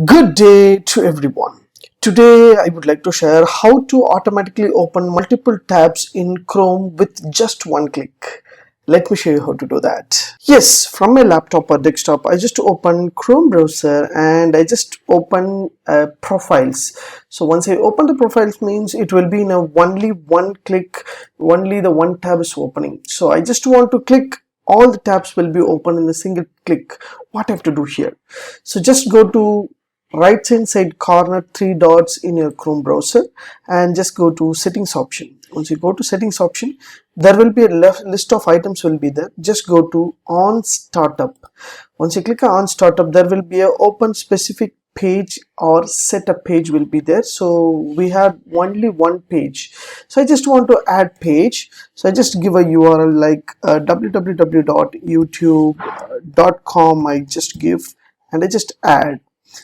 Good day to everyone. Today I would like to share how to automatically open multiple tabs in Chrome with just one click. Let me show you how to do that. Yes, from my laptop or desktop, I just open Chrome browser and I just open profiles. So once I open the profiles means it will be in a only one click, only the one tab is opening. So I just want to click, all the tabs will be open in a single click. What I have to do here? So just go to right hand side corner three dots in your Chrome browser and just go to settings option. Once you go to settings option, there will be a list of items will be there. Just go to on startup. Once you click on startup, there will be a open specific page or setup page will be there. So we have only one page, so I just want to add page. So I just give a URL like www.youtube.com. I just give and I just add.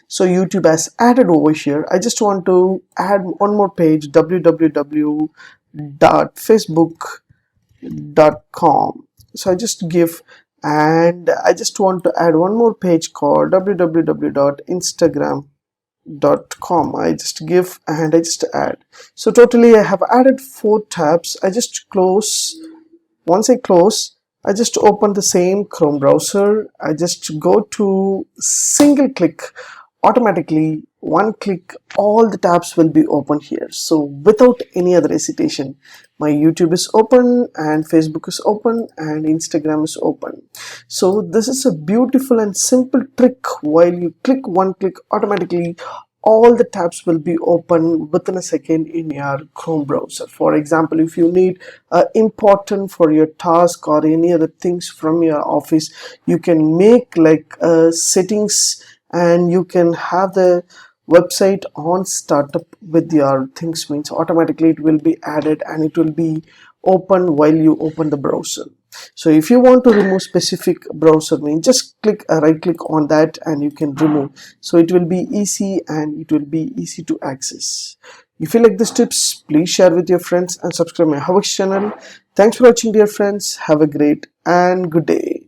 So YouTube has added over here. I just want to add one more page, www.facebook.com. So I just give, and I just want to add one more page called www.instagram.com. I just give and I just add. So totally I have added 4 tabs. I just close. Once I close, I just open the same Chrome browser. I just go to single click, automatically one click, all the tabs will be open here. So without any other hesitation, my YouTube is open and Facebook is open and Instagram is open. So this is a beautiful and simple trick. While you click one click, automatically all the tabs will be open within a second in your Chrome browser. For example, if you need important for your task or any other things from your office, you can make like settings and you can have the website on startup with your things, means automatically it will be added and it will be open while you open the browser. So if you want to remove specific browser, means just click right click on that and you can remove. So it will be easy and it will be easy to access. If you like these tips, please share with your friends and subscribe my HowXT channel. Thanks for watching, dear friends. Have a great and good day.